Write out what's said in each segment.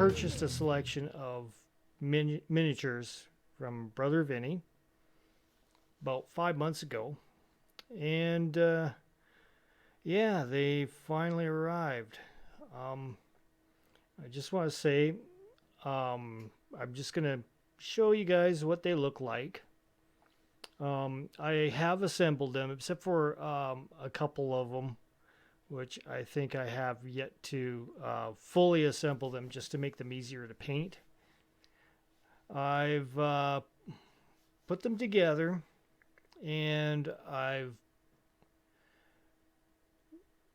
purchased a selection of miniatures from Brother Vinni about 5 months ago, and yeah, they finally arrived. Um, I just want to say, I'm just gonna show you guys what they look like. I have assembled them, except for a couple of them, which I think I have yet to fully assemble them just to make them easier to paint. I've put them together, and I've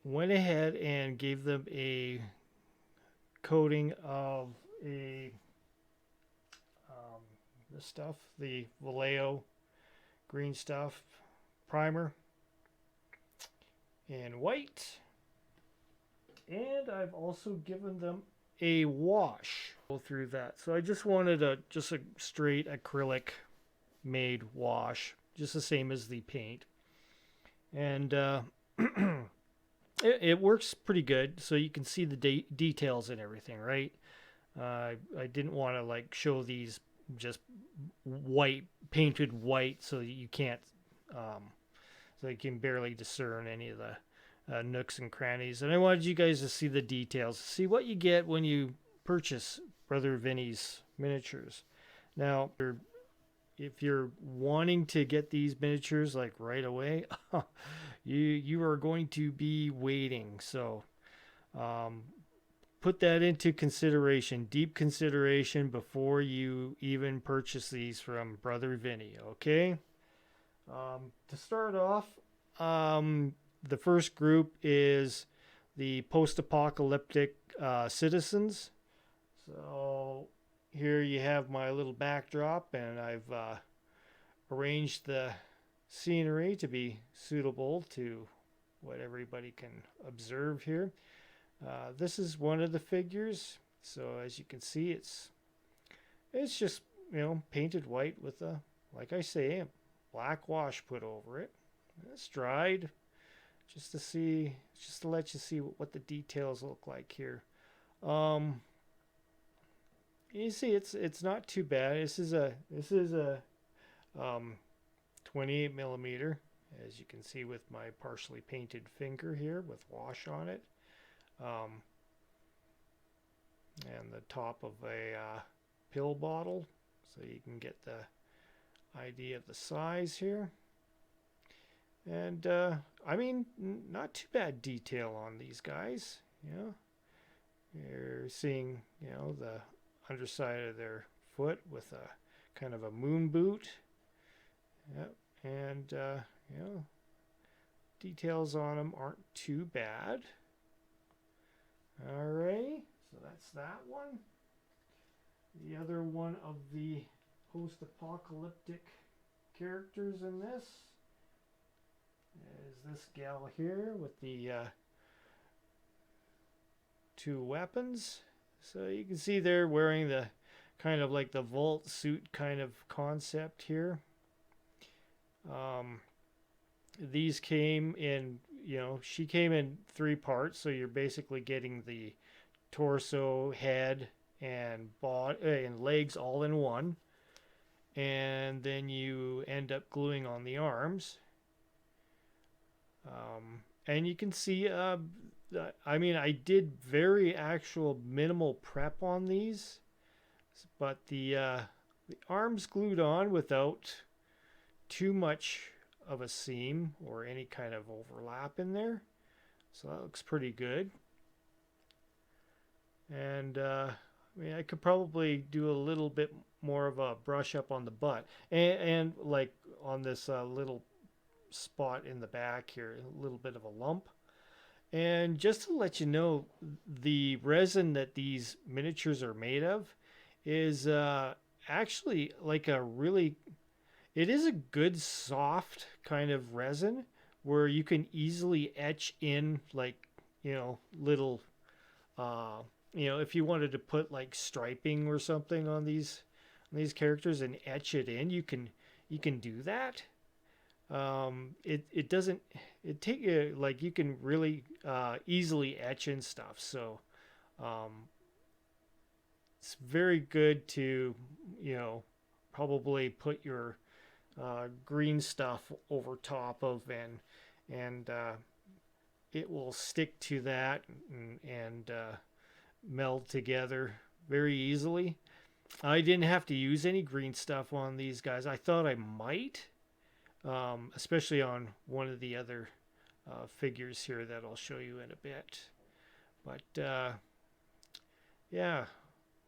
went ahead and gave them a coating of a this stuff, the Vallejo green stuff primer in white, and I've also given them a wash. Go through that. So I just wanted a straight acrylic made wash, just the same as the paint, and it works pretty good. So you can see the details and everything, right? I didn't want to like show these just white, painted white, so you can't, so you can barely discern any of the nooks and crannies. And I wanted you guys to see the details, see what you get when you purchase Brother Vinni's miniatures. Now, if you're wanting to get these miniatures like right away, you are going to be waiting. So put that into consideration, deep consideration, before you even purchase these from Brother Vinni, okay? To start off, the first group is the post-apocalyptic citizens. So here you have my little backdrop, and I've arranged the scenery to be suitable to what everybody can observe here. This is one of the figures. So as you can see, it's just, painted white with a, like I say, a black wash put over it. It's dried just to let you see what the details look like here. You see, it's not too bad. This is a 28 millimeter, as you can see with my partially painted finger here with wash on it. And the top of a pill bottle, so you can get the idea of the size here. And I mean, not too bad detail on these guys. You're seeing the underside of their foot with a kind of a moon boot. Yep. And details on them aren't too bad. Alright, so that's that one. The other one of the post-apocalyptic characters in this is this gal here with the two weapons. So you can see they're wearing the kind of like the vault suit kind of concept here. These came in, she came in 3 parts, so you're basically getting the torso, head, and body and legs all in one, and then you end up gluing on the arms. And you can see, I mean, I did very actual minimal prep on these, but the arms glued on without too much of a seam or any kind of overlap in there, so that looks pretty good. And I mean, I could probably do a little bit more of a brush up on the butt, and like on this little spot in the back here, a little bit of a lump. And just to let you know, the resin that these miniatures are made of is actually like it is a good soft kind of resin where you can easily etch in, like, little, if you wanted to put like striping or something on these characters and etch it in, you can do that. It doesn't, it take like, you can really easily etch in stuff. So it's very good to, you know, probably put your green stuff over top of, and it will stick to that and meld together very easily. I didn't have to use any green stuff on these guys. I thought I might, especially on one of the other figures here that I'll show you in a bit. But yeah,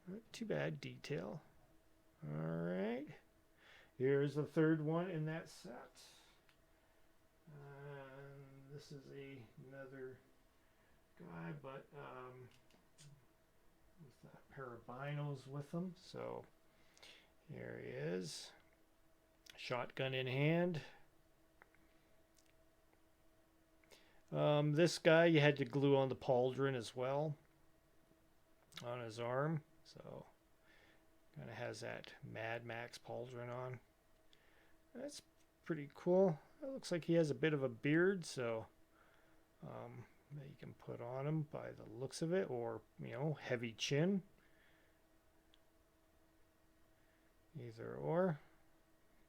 not too bad detail. All right, here's the third one in that set. This is another guy, but with a pair of binos with him. So here he is, shotgun in hand. This guy you had to glue on the pauldron as well on his arm, so kind of has that Mad Max pauldron on. That's pretty cool. It looks like he has a bit of a beard, so that you can put on him by the looks of it, or, you know, heavy chin. Either or.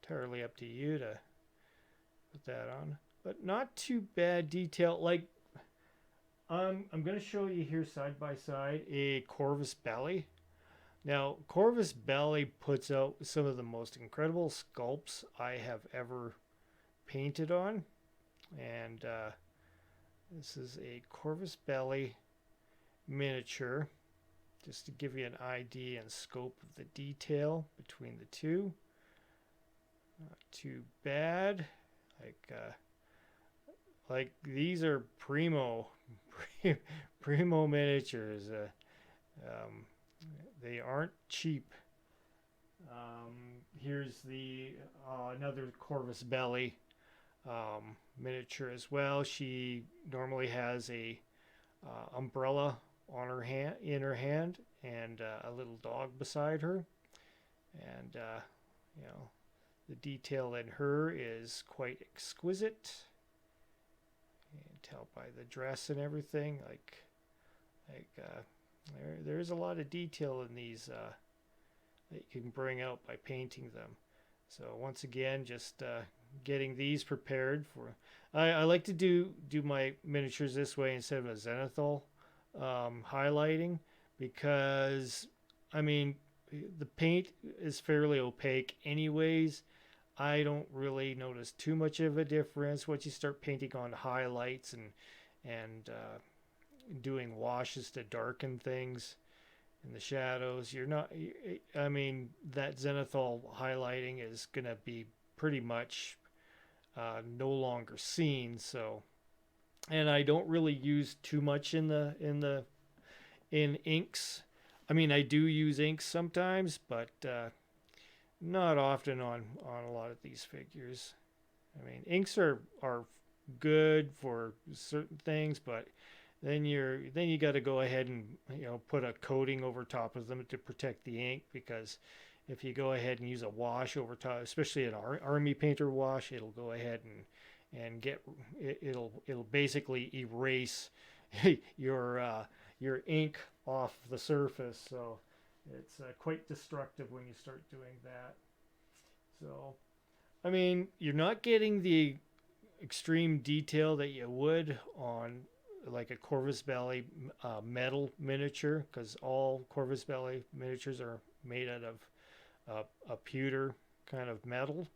Entirely up to you to put that on. But not too bad detail. Like, I'm going to show you here side by side a Corvus Belly. Now, Corvus Belly puts out some of the most incredible sculpts I have ever painted on. And this is a Corvus Belly miniature, just to give you an idea and scope of the detail between the two. Not too bad. Like these are primo miniatures. They aren't cheap. Here's the another Corvus Belly miniature as well. She normally has a umbrella on her hand, in her hand, and a little dog beside her. And you know, the detail in her is quite exquisite. You can tell by the dress and everything. There's a lot of detail in these that you can bring out by painting them. So once again, just getting these prepared for. I like to do my miniatures this way instead of a zenithal highlighting, because I mean the paint is fairly opaque anyways. I don't really notice too much of a difference once you start painting on highlights and doing washes to darken things in the shadows. You're not, I mean, that zenithal highlighting is going to be pretty much no longer seen. So, and I don't really use too much in inks. I mean, I do use inks sometimes, but not often on a lot of these figures. I mean, inks are good for certain things, but then you got to go ahead and, you know, put a coating over top of them to protect the ink, because if you go ahead and use a wash over top, especially an army painter wash, it'll go ahead and get it'll basically erase your ink off the surface. So it's quite destructive when you start doing that. So, I mean, you're not getting the extreme detail that you would on like a Corvus Belly metal miniature, because all Corvus Belly miniatures are made out of a pewter kind of metal,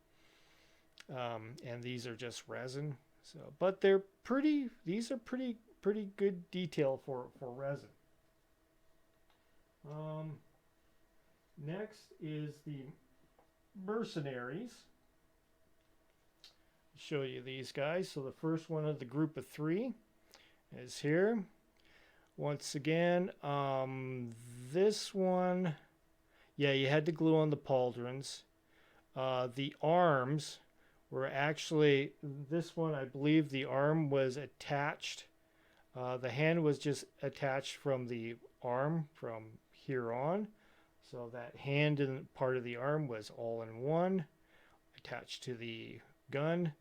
and these are just resin. So, but they're pretty. These are pretty good detail for resin. Next is the mercenaries. Show you these guys. So the first one of the group of three is here. Once again, this one, yeah, you had to glue on the pauldrons. The arms were actually, this one, I believe the arm was attached. The hand was just attached from the arm from here on. So that hand and part of the arm was all in one, attached to the gun.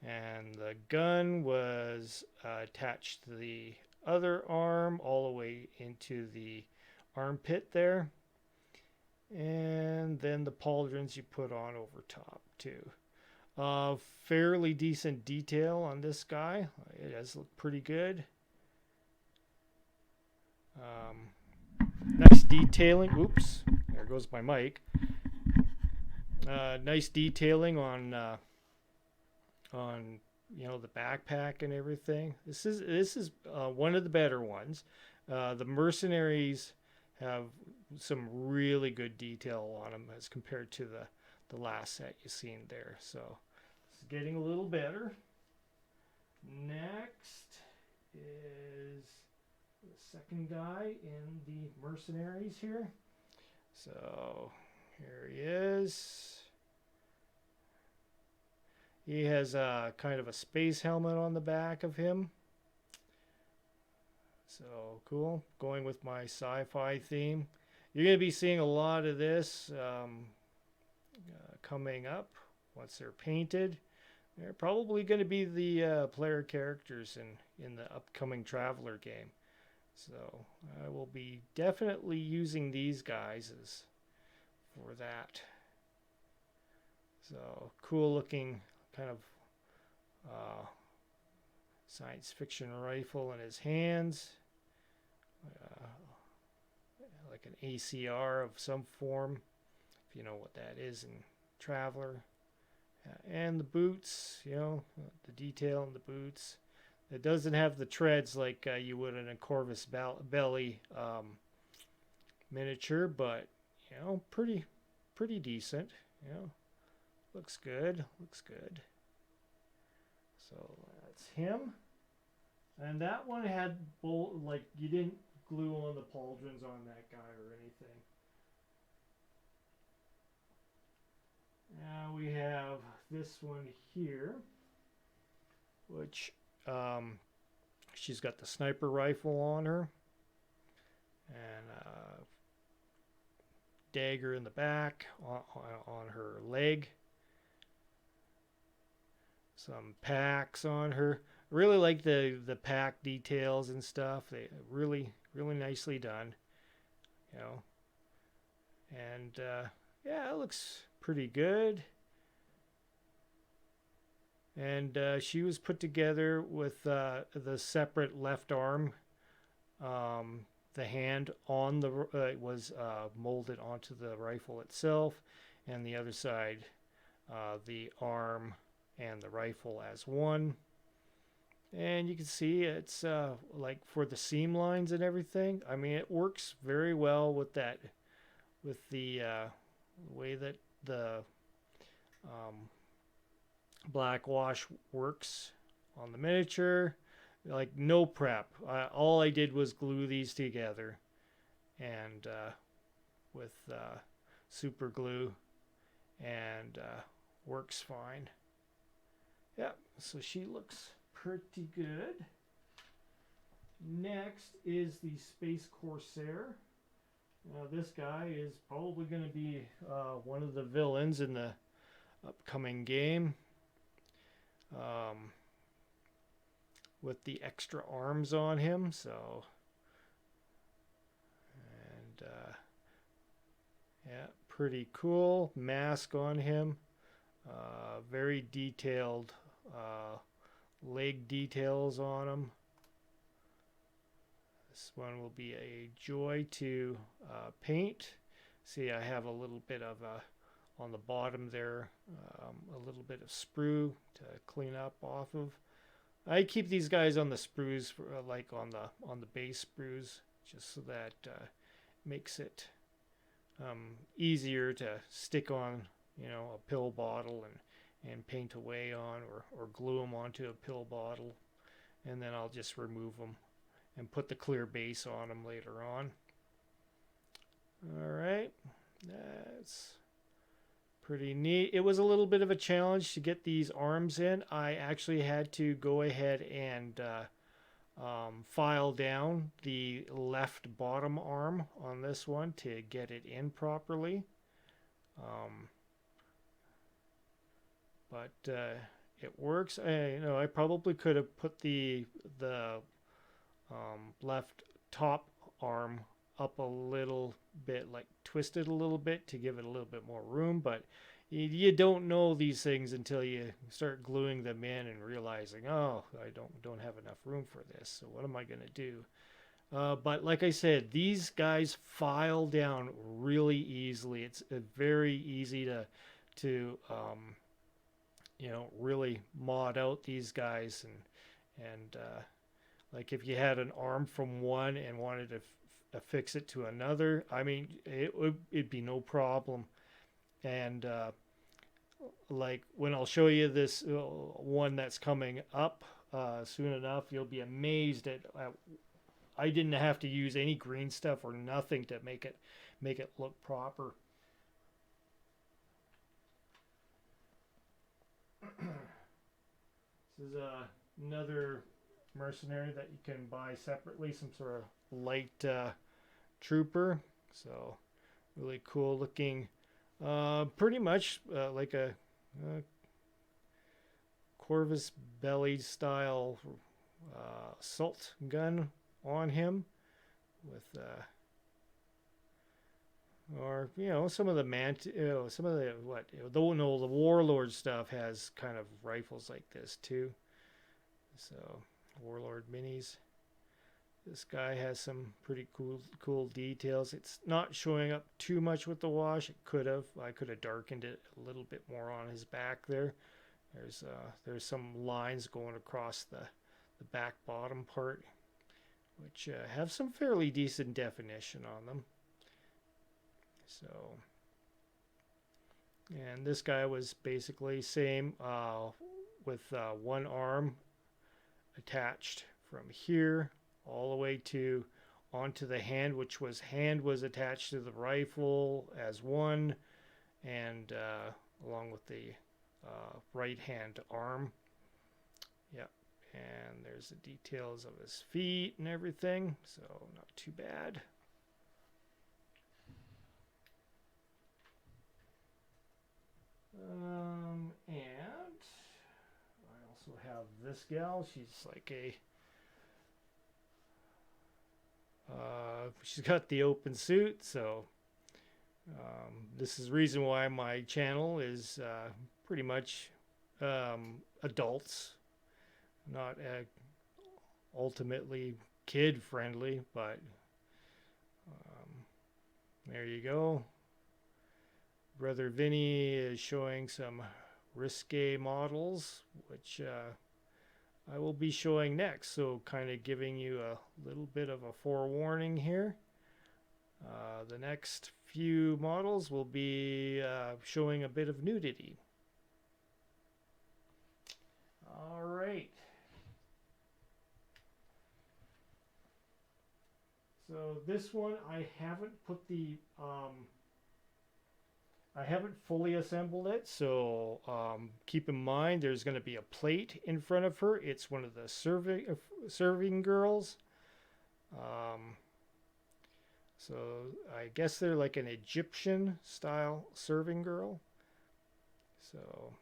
And the gun was attached to the other arm all the way into the armpit there. And then the pauldrons you put on over top too. Fairly decent detail on this guy. It does look pretty good. Nice detailing. Oops, there goes my mic. Nice detailing on the backpack and everything. This is one of the better ones. The mercenaries have some really good detail on them as compared to the last set you've seen there. So it's getting a little better. Next is the second guy in the mercenaries here. So here he is. He has a kind of a space helmet on the back of him. So cool. Going with my sci-fi theme. You're going to be seeing a lot of this coming up once they're painted. They're probably going to be the player characters in the upcoming Traveler game. So I will be definitely using these guys for that. So cool looking kind of science fiction rifle in his hands. Like an ACR of some form, if you know what that is in Traveler. And the boots, the detail in the boots. It doesn't have the treads like you would in a Corvus Belly miniature, but pretty decent. Looks good. So that's him. And that one had you didn't glue on the pauldrons on that guy or anything. Now we have this one here, which she's got the sniper rifle on her and dagger in the back on her leg. Some packs on her. Really like the pack details and stuff. They really nicely done. And yeah, it looks pretty good. And she was put together with the separate left arm. The hand on the was molded onto the rifle itself, and the other side, the arm and the rifle as one. And you can see it's like for the seam lines and everything. I mean, it works very well with that, with the way that the black wash works on the miniature. Like no prep. All I did was glue these together, and with super glue, and works fine. Yeah, so she looks pretty good. Next is the Space Corsair. Now this guy is probably going to be one of the villains in the upcoming game. With the extra arms on him, so and yeah, pretty cool mask on him. Very detailed leg details on him. This one will be a joy to paint. See, I have a little bit of on the bottom there, a little bit of sprue to clean up off of. I keep these guys on the sprues, like on the base sprues, just so that makes it easier to stick on, a pill bottle and paint away on, or glue them onto a pill bottle, and then I'll just remove them and put the clear base on them later on. All right, that's pretty neat. It was a little bit of a challenge to get these arms in. I actually had to go ahead and file down the left bottom arm on this one to get it in properly. But it works. I probably could have put the left top arm up a little bit, like twist it a little bit to give it a little bit more room, but you don't know these things until you start gluing them in and realizing, oh, I don't have enough room for this. So what am I going to do? But like I said, these guys file down really easily. It's very easy to really mod out these guys, and like if you had an arm from one and wanted to affix it to another, I mean, it'd be no problem. And like when I'll show you this one that's coming up soon enough, you'll be amazed at I didn't have to use any green stuff or nothing to make it look proper. This is another mercenary that you can buy separately, some sort of light trooper. So really cool looking, pretty much like a Corvus Belli style assault gun on him, with or some of the some of the the warlord stuff has kind of rifles like this too. So warlord minis. This guy has some pretty cool details. It's not showing up too much with the wash. I could have darkened it a little bit more on his back there. There's some lines going across the back bottom part, which have some fairly decent definition on them. So, and this guy was basically same with one arm attached from here all the way to onto the hand, which was attached to the rifle as one, and along with the right hand arm. Yep. And there's the details of his feet and everything, so not too bad. And I also have this gal. She's like she's got the open suit, so this is the reason why my channel is pretty much adults. Not ultimately kid friendly, but there you go. Brother Vinny is showing some risque models, which I will be showing next. So kind of giving you a little bit of a forewarning here. The next few models will be showing a bit of nudity. All right. So this one I haven't put the I haven't fully assembled it, so keep in mind there's going to be a plate in front of her. It's one of the serving girls. So I guess they're like an Egyptian style serving girl. So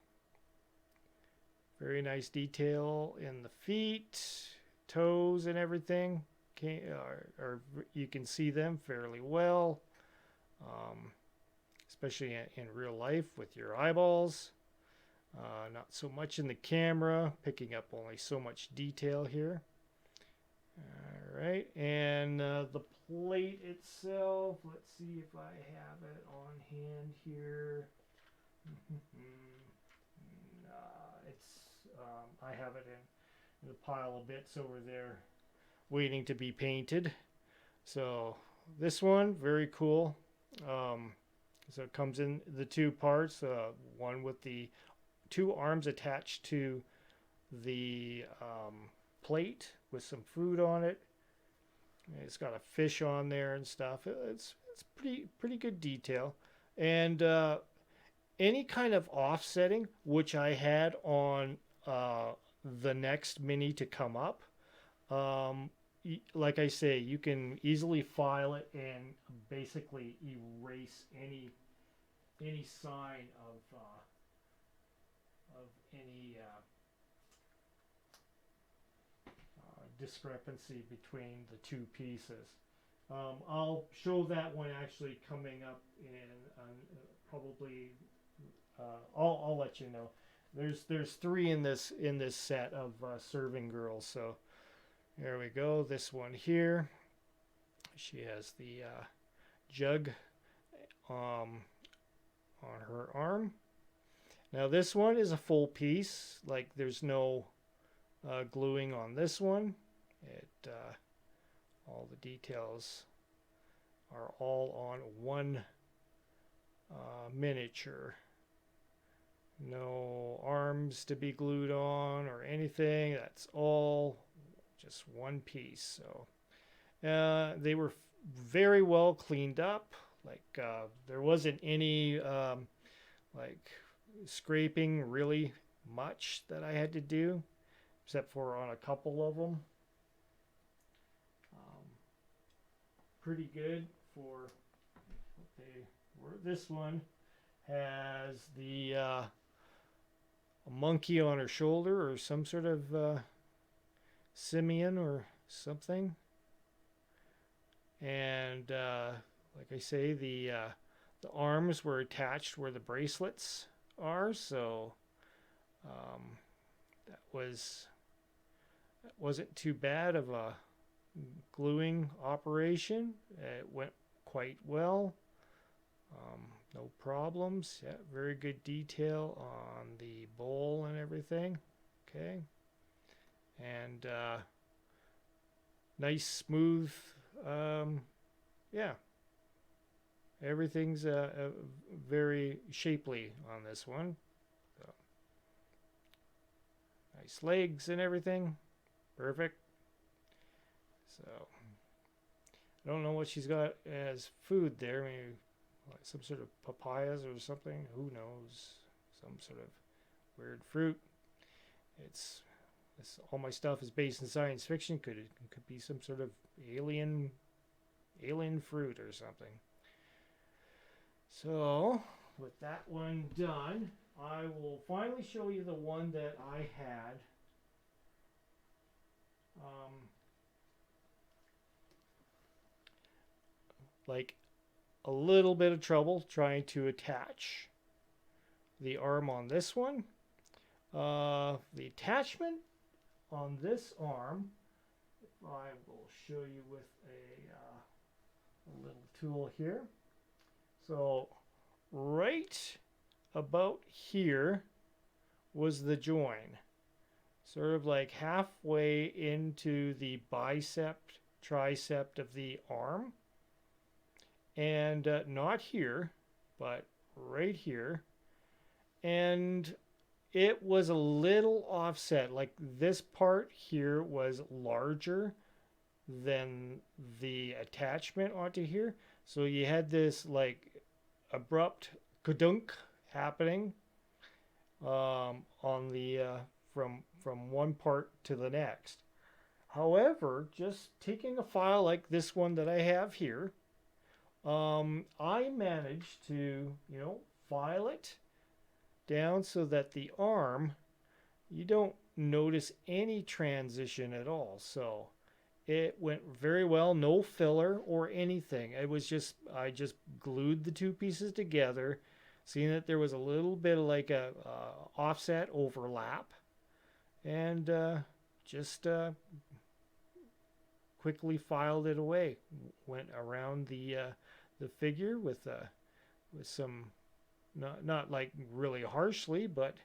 very nice detail in the feet, toes, and everything. Or you can see them fairly well. Especially in real life with your eyeballs. Not so much in the camera, picking up only so much detail here. All right, and the plate itself, let's see if I have it on hand here. I have it in a pile of bits over there waiting to be painted. So this one, very cool. So it comes in the two parts, one with the two arms attached to the plate with some food on it. It's got a fish on there and stuff. It's pretty good detail. And any kind of offsetting, which I had on the next mini to come up, like I say, you can easily file it and basically erase any sign of any discrepancy between the two pieces. I'll show that one actually coming up in probably. I'll let you know. There's three in this set of serving girls. So there we go. This one here, she has the jug on her arm. Now this one is a full piece. Like there's no gluing on this one. It all the details are all on one miniature. No arms to be glued on or anything. That's all just one piece. So they were very well cleaned up. Like there wasn't any like scraping really much that I had to do, except for on a couple of them. Pretty good for what they were. This one has the a monkey on her shoulder or some sort of simian or something. And like I say, the arms were attached where the bracelets are, so that wasn't too bad of a gluing operation. It went quite well. No problems. Yeah, very good detail on the bowl and everything. Okay, and nice smooth. Yeah, everything's very shapely on this one. So, nice legs and everything. Perfect. So I don't know what she's got as food there. Maybe like some sort of papayas or something. Who knows? Some sort of weird fruit. It's all my stuff is based in science fiction. Could be some sort of alien fruit or something. So with that one done, I will finally show you the one that I had. Like a little bit of trouble trying to attach the arm on this one. The attachment on this arm, I will show you with a little tool here. So right about here was the join, sort of like halfway into the bicep, tricep of the arm. And not here, but right here. And it was a little offset. Like this part here was larger than the attachment onto here. So you had this like abrupt kadunk happening on the from one part to the next. However, just taking a file like this one that I have here, I managed to, file it down so that the arm, you don't notice any transition at all. So it went very well, no filler or anything. It was just, I just glued the two pieces together, seeing that there was a little bit of like a offset overlap, and just quickly filed it away. Went around the figure with some, not like really harshly, but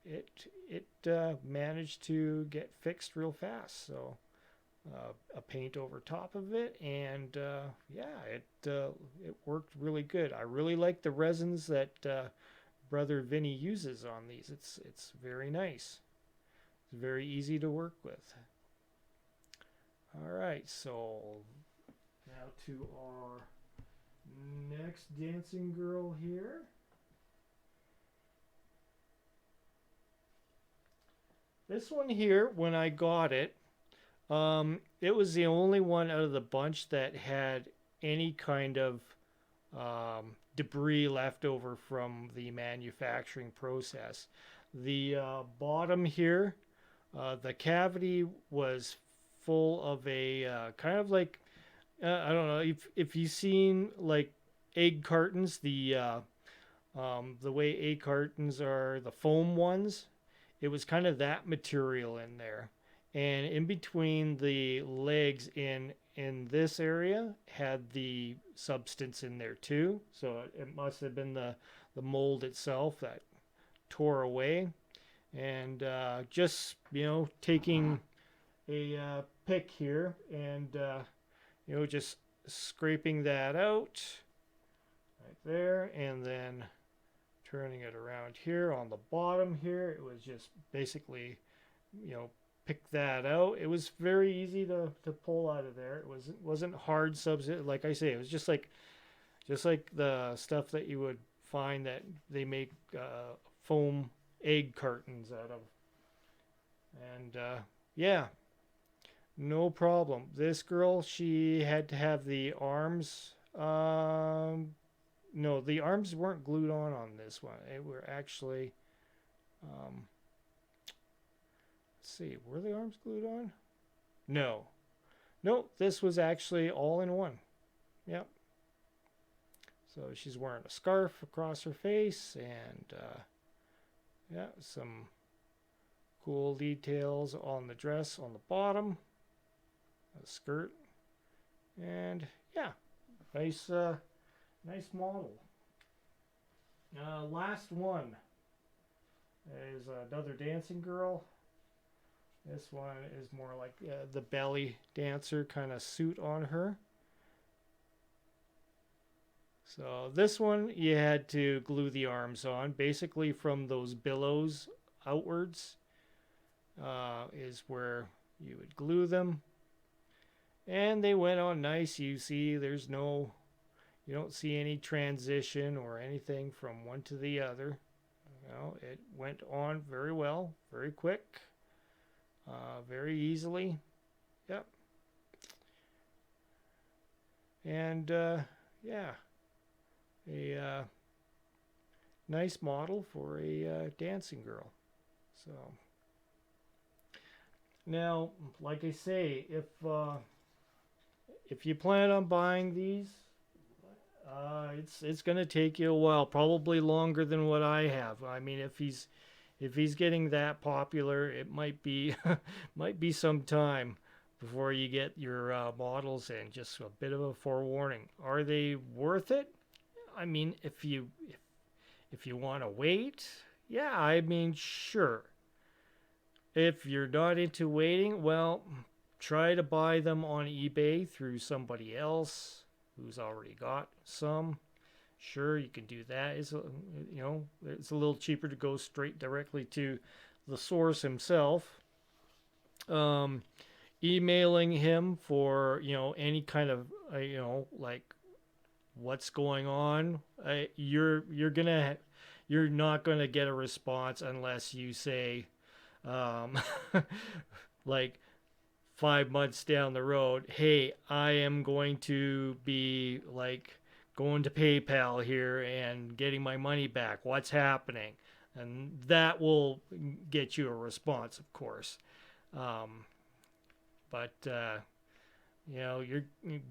it managed to get fixed real fast. So a paint over top of it, and yeah, it worked really good. I really like the resins that Brother Vinni uses on these. It's very nice. It's very easy to work with. All right, so now to our next dancing girl here. This one here, when I got it, it was the only one out of the bunch that had any kind of debris left over from the manufacturing process. The bottom here, the cavity was full of a kind of like I don't know if you've seen like egg cartons, the way egg cartons are, the foam ones. It was kind of that material in there, and in between the legs in this area had the substance in there too. So it must have been the mold itself that tore away, and just taking a pick here and just scraping that out right there, and then turning it around here on the bottom here. It was just basically, pick that out. It was very easy to pull out of there. It wasn't hard substance. Like I say, it was just like the stuff that you would find that they make foam egg cartons out of. And yeah, no problem. This girl, she had to have the arms. No, the arms weren't glued on this one. They were actually. Let's see, were the arms glued on? No, no. This was actually all in one. Yep. So she's wearing a scarf across her face, and yeah, some cool details on the dress on the bottom, a skirt, and yeah, nice, nice model. Last one is another dancing girl. This one is more like the belly dancer kind of suit on her. So this one you had to glue the arms on, basically from those billows outwards is where you would glue them, and they went on nice. You see, you don't see any transition or anything from one to the other. It went on very well, very quick, very easily. Yep. And yeah, a nice model for a dancing girl. So now, like I say, if you plan on buying these, it's gonna take you a while, probably longer than what I have. I mean, if he's getting that popular, it might be might be some time before you get your models in. Just a bit of a forewarning. Are they worth it? I mean, if you want to wait, yeah, I mean, sure. If you're not into waiting, well, try to buy them on eBay through somebody else who's already got some. Sure, you can do that. It's a little cheaper to go straight directly to the source himself. Emailing him for any kind of like what's going on. You're not gonna get a response unless you say, um, like 5 months down the road, hey, I am going to be like going to PayPal here and getting my money back. What's happening? And that will get you a response, of course. Um, but you're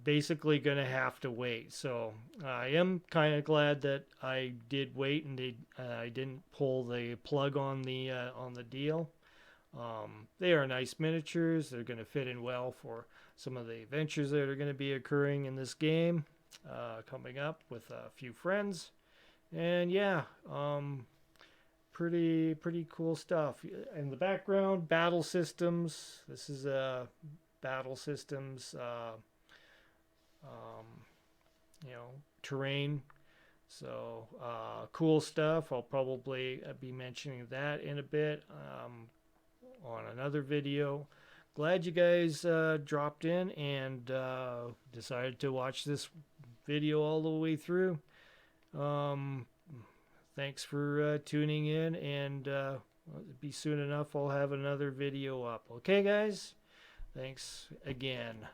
basically going to have to wait. So I am kind of glad that I did wait and I didn't pull the plug on the deal. They are nice miniatures. They're going to fit in well for some of the adventures that are going to be occurring in this game coming up with a few friends. And yeah, pretty cool stuff. In the background, battle systems. This is battle systems, um, terrain. So cool stuff. I'll probably be mentioning that in a bit on another video. Glad you guys dropped in and decided to watch this video all the way through. Thanks for tuning in, and it'll be soon enough I'll have another video up. Okay, guys? Thanks again.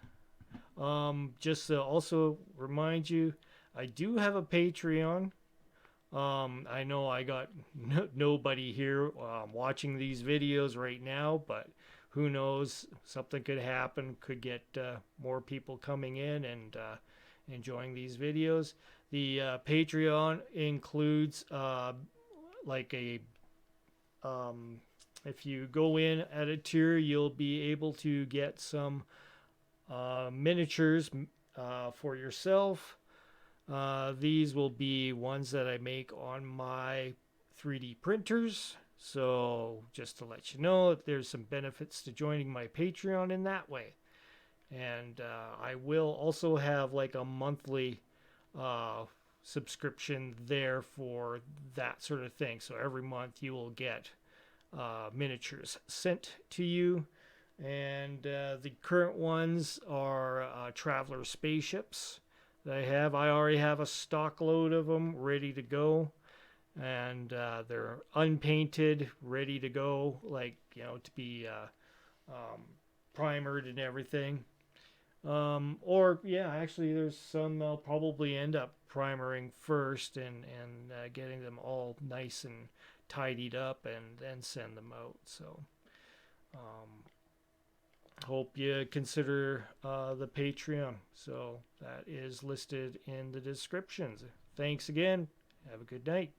Just to also remind you, I do have a Patreon. I know I got nobody here watching these videos right now, but who knows, something could happen, could get more people coming in and enjoying these videos. The Patreon includes like a if you go in at a tier, you'll be able to get some miniatures for yourself. These will be ones that I make on my 3D printers. So just to let you know, there's some benefits to joining my Patreon in that way. And I will also have like a monthly subscription there for that sort of thing. So every month you will get miniatures sent to you. And the current ones are Traveler spaceships that I have. I already have a stock load of them ready to go. And they're unpainted, ready to go, like, you know, to be primered and everything. Or yeah, actually, there's some I'll probably end up primering first and getting them all nice and tidied up and then send them out. So hope you consider the Patreon. So that is listed in the descriptions. Thanks again. Have a good night.